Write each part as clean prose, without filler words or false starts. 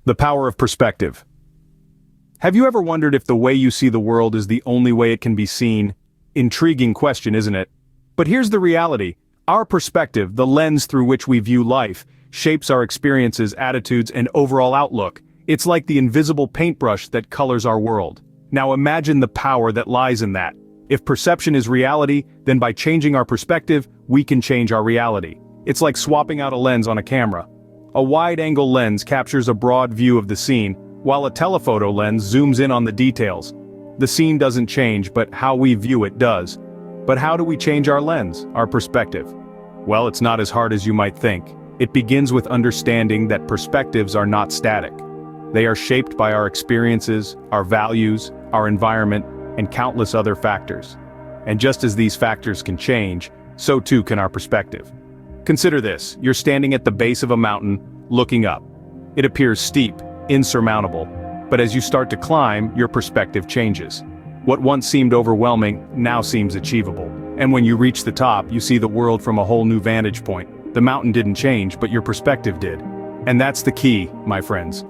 The power of perspective. Have you ever wondered if the way you see the world is the only way it can be seen? Intriguing question, isn't it? But here's the reality. Our perspective, the lens through which we view life, shapes our experiences, attitudes, and overall outlook. It's like the invisible paintbrush that colors our world. Now imagine the power that lies in that. If perception is reality, then by changing our perspective, we can change our reality. It's like swapping out a lens on a camera. A wide-angle lens captures a broad view of the scene, while a telephoto lens zooms in on the details. The scene doesn't change, but how we view it does. But how do we change our lens, our perspective? Well, it's not as hard as you might think. It begins with understanding that perspectives are not static. They are shaped by our experiences, our values, our environment, and countless other factors. And just as these factors can change, so too can our perspective. Consider this, you're standing at the base of a mountain, looking up. It appears steep, insurmountable, but as you start to climb, your perspective changes. What once seemed overwhelming now seems achievable. And when you reach the top, you see the world from a whole new vantage point. The mountain didn't change, but your perspective did. And that's the key, my friends.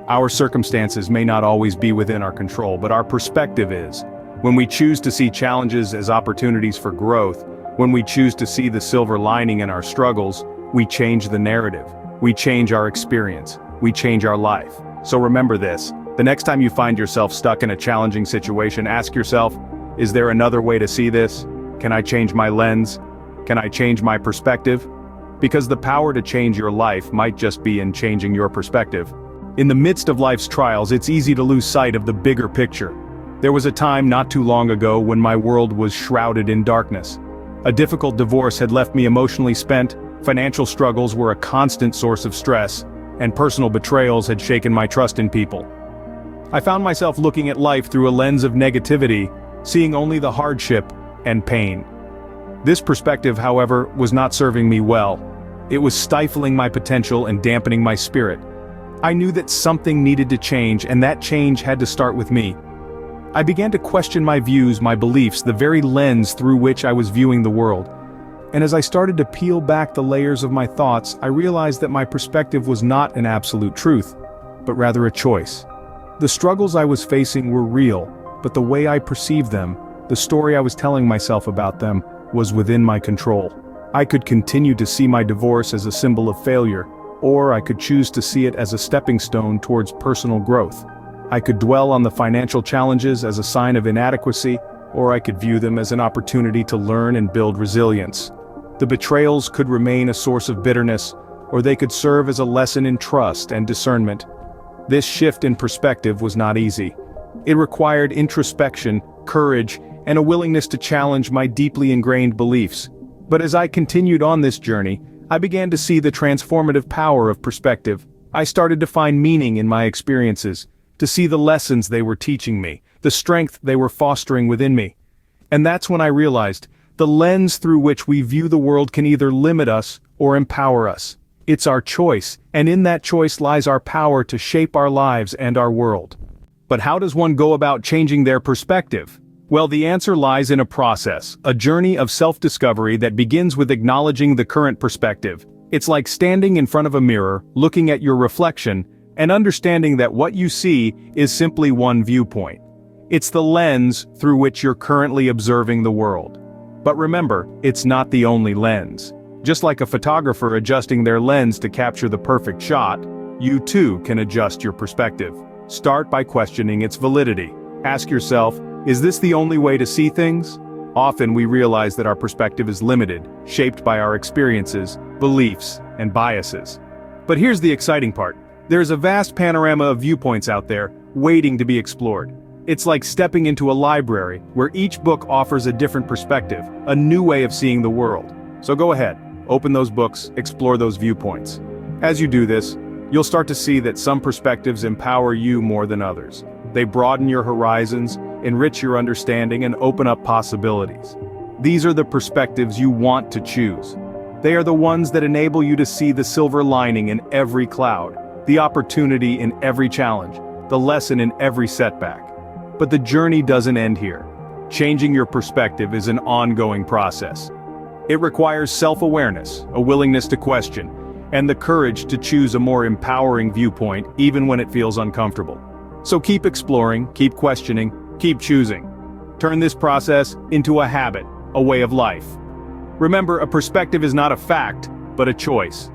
Our circumstances may not always be within our control, but our perspective is. When we choose to see challenges as opportunities for growth, when we choose to see the silver lining in our struggles, we change the narrative. We change our experience. We change our life. So remember this, the next time you find yourself stuck in a challenging situation, ask yourself, is there another way to see this? Can I change my lens? Can I change my perspective? Because the power to change your life might just be in changing your perspective. In the midst of life's trials, it's easy to lose sight of the bigger picture. There was a time not too long ago when my world was shrouded in darkness. A difficult divorce had left me emotionally spent, financial struggles were a constant source of stress, and personal betrayals had shaken my trust in people. I found myself looking at life through a lens of negativity, seeing only the hardship and pain. This perspective, however, was not serving me well. It was stifling my potential and dampening my spirit. I knew that something needed to change, and that change had to start with me. I began to question my views, my beliefs, the very lens through which I was viewing the world. And as I started to peel back the layers of my thoughts, I realized that my perspective was not an absolute truth, but rather a choice. The struggles I was facing were real, but the way I perceived them, the story I was telling myself about them, was within my control. I could continue to see my divorce as a symbol of failure, or I could choose to see it as a stepping stone towards personal growth. I could dwell on the financial challenges as a sign of inadequacy, or I could view them as an opportunity to learn and build resilience. The betrayals could remain a source of bitterness, or they could serve as a lesson in trust and discernment. This shift in perspective was not easy. It required introspection, courage, and a willingness to challenge my deeply ingrained beliefs. But as I continued on this journey, I began to see the transformative power of perspective. I started to find meaning in my experiences, to see the lessons they were teaching me, the strength they were fostering within me. And that's when I realized, the lens through which we view the world can either limit us or empower us. It's our choice, and in that choice lies our power to shape our lives and our world. But how does one go about changing their perspective? Well, the answer lies in a process, a journey of self-discovery that begins with acknowledging the current perspective. It's like standing in front of a mirror, looking at your reflection, and understanding that what you see is simply one viewpoint. It's the lens through which you're currently observing the world. But remember, it's not the only lens. Just like a photographer adjusting their lens to capture the perfect shot, you too can adjust your perspective. Start by questioning its validity. Ask yourself, is this the only way to see things? Often we realize that our perspective is limited, shaped by our experiences, beliefs, and biases. But here's the exciting part. There's a vast panorama of viewpoints out there, waiting to be explored. It's like stepping into a library, where each book offers a different perspective, a new way of seeing the world. So go ahead, open those books, explore those viewpoints. As you do this, you'll start to see that some perspectives empower you more than others. They broaden your horizons, enrich your understanding, and open up possibilities. These are the perspectives you want to choose. They are the ones that enable you to see the silver lining in every cloud, the opportunity in every challenge, the lesson in every setback. But the journey doesn't end here. Changing your perspective is an ongoing process. It requires self-awareness, a willingness to question, and the courage to choose a more empowering viewpoint even when it feels uncomfortable. So keep exploring, keep questioning, keep choosing. Turn this process into a habit, a way of life. Remember, a perspective is not a fact, but a choice.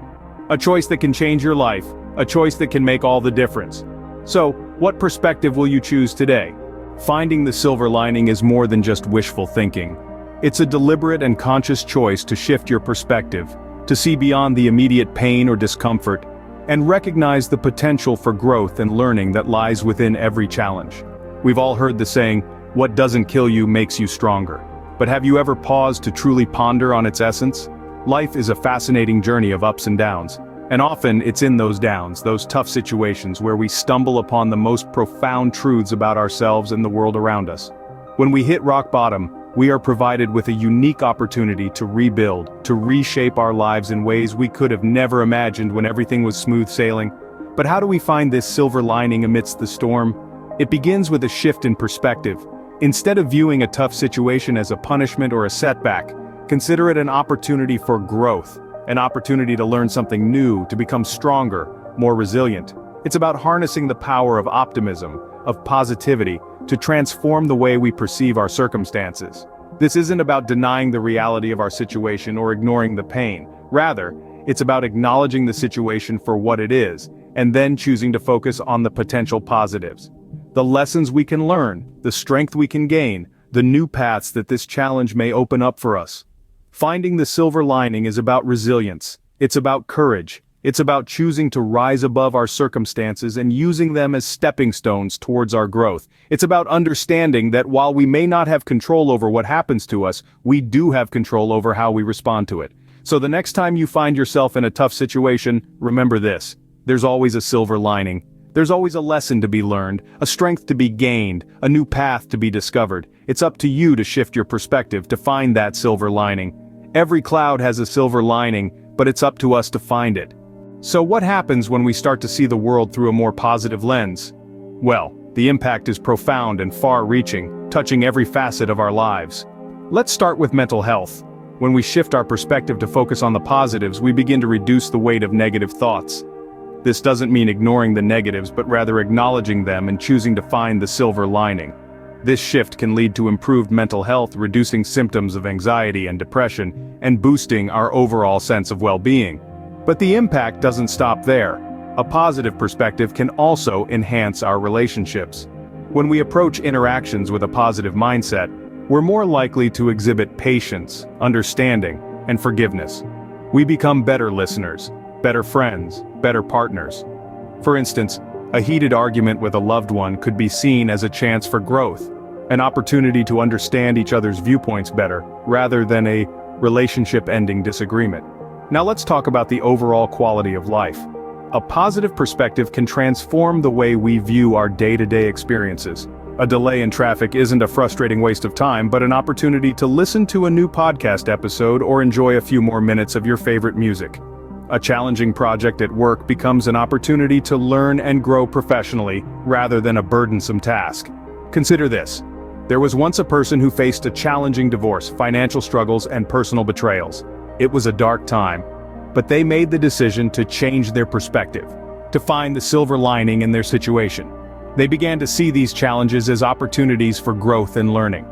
A choice that can change your life, a choice that can make all the difference. So, what perspective will you choose today? Finding the silver lining is more than just wishful thinking. It's a deliberate and conscious choice to shift your perspective, to see beyond the immediate pain or discomfort, and recognize the potential for growth and learning that lies within every challenge. We've all heard the saying, "What doesn't kill you makes you stronger." But have you ever paused to truly ponder on its essence? Life is a fascinating journey of ups and downs. And often it's in those downs, those tough situations, where we stumble upon the most profound truths about ourselves and the world around us. When we hit rock bottom, we are provided with a unique opportunity to rebuild, to reshape our lives in ways we could have never imagined when everything was smooth sailing. But how do we find this silver lining amidst the storm? It begins with a shift in perspective. Instead of viewing a tough situation as a punishment or a setback, consider it an opportunity for growth. An opportunity to learn something new, to become stronger, more resilient. It's about harnessing the power of optimism, of positivity, to transform the way we perceive our circumstances. This isn't about denying the reality of our situation or ignoring the pain. Rather, it's about acknowledging the situation for what it is, and then choosing to focus on the potential positives. The lessons we can learn, the strength we can gain, the new paths that this challenge may open up for us. Finding the silver lining is about resilience. It's about courage. It's about choosing to rise above our circumstances and using them as stepping stones towards our growth. It's about understanding that while we may not have control over what happens to us, we do have control over how we respond to it. So the next time you find yourself in a tough situation, remember this. There's always a silver lining. There's always a lesson to be learned, a strength to be gained, a new path to be discovered. It's up to you to shift your perspective to find that silver lining. Every cloud has a silver lining, but it's up to us to find it. So what happens when we start to see the world through a more positive lens? Well, the impact is profound and far-reaching, touching every facet of our lives. Let's start with mental health. When we shift our perspective to focus on the positives, we begin to reduce the weight of negative thoughts. This doesn't mean ignoring the negatives, but rather acknowledging them and choosing to find the silver lining. This shift can lead to improved mental health, reducing symptoms of anxiety and depression, and boosting our overall sense of well-being. But the impact doesn't stop there. A positive perspective can also enhance our relationships. When we approach interactions with a positive mindset, we're more likely to exhibit patience, understanding, and forgiveness. We become better listeners, better friends, better partners. For instance, a heated argument with a loved one could be seen as a chance for growth, an opportunity to understand each other's viewpoints better, rather than a relationship-ending disagreement. Now let's talk about the overall quality of life. A positive perspective can transform the way we view our day-to-day experiences. A delay in traffic isn't a frustrating waste of time, but an opportunity to listen to a new podcast episode or enjoy a few more minutes of your favorite music. A challenging project at work becomes an opportunity to learn and grow professionally, rather than a burdensome task. Consider this. There was once a person who faced a challenging divorce, financial struggles, and personal betrayals. It was a dark time, but they made the decision to change their perspective, to find the silver lining in their situation. They began to see these challenges as opportunities for growth and learning.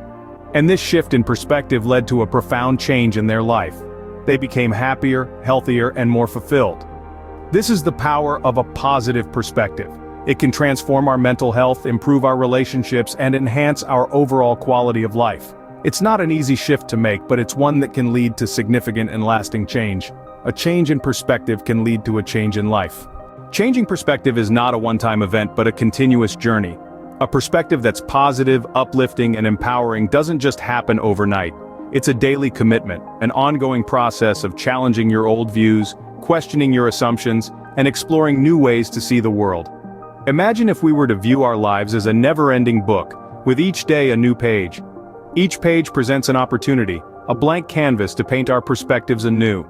And this shift in perspective led to a profound change in their life. They became happier, healthier, and more fulfilled. This is the power of a positive perspective. It can transform our mental health, improve our relationships, and enhance our overall quality of life. It's not an easy shift to make, but it's one that can lead to significant and lasting change. A change in perspective can lead to a change in life. Changing perspective is not a one-time event, but a continuous journey. A perspective that's positive, uplifting, and empowering doesn't just happen overnight. It's a daily commitment, an ongoing process of challenging your old views, questioning your assumptions, and exploring new ways to see the world. Imagine if we were to view our lives as a never-ending book, with each day a new page. Each page presents an opportunity, a blank canvas to paint our perspectives anew.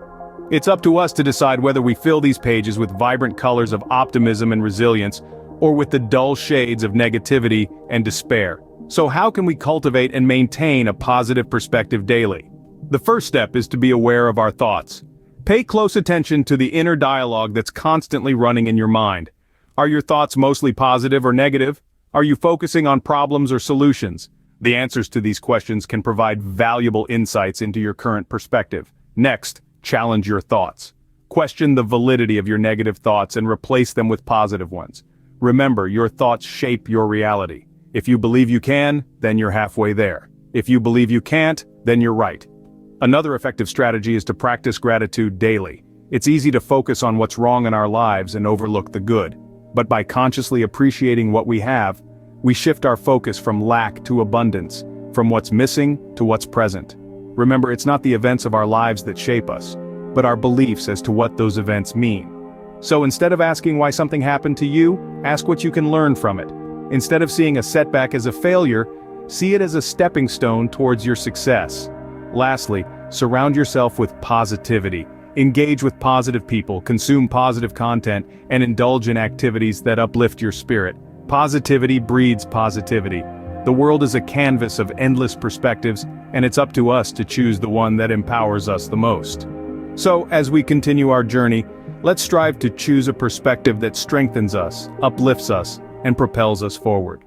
It's up to us to decide whether we fill these pages with vibrant colors of optimism and resilience, or with the dull shades of negativity and despair. So how can we cultivate and maintain a positive perspective daily? The first step is to be aware of our thoughts. Pay close attention to the inner dialogue that's constantly running in your mind. Are your thoughts mostly positive or negative? Are you focusing on problems or solutions? The answers to these questions can provide valuable insights into your current perspective. Next, challenge your thoughts. Question the validity of your negative thoughts and replace them with positive ones. Remember, your thoughts shape your reality. If you believe you can, then you're halfway there. If you believe you can't, then you're right. Another effective strategy is to practice gratitude daily. It's easy to focus on what's wrong in our lives and overlook the good. But by consciously appreciating what we have, we shift our focus from lack to abundance, from what's missing to what's present. Remember, it's not the events of our lives that shape us, but our beliefs as to what those events mean. So instead of asking why something happened to you, ask what you can learn from it. Instead of seeing a setback as a failure, see it as a stepping stone towards your success. Lastly, surround yourself with positivity. Engage with positive people, consume positive content, and indulge in activities that uplift your spirit. Positivity breeds positivity. The world is a canvas of endless perspectives, and it's up to us to choose the one that empowers us the most. So, as we continue our journey, let's strive to choose a perspective that strengthens us, uplifts us, and propels us forward.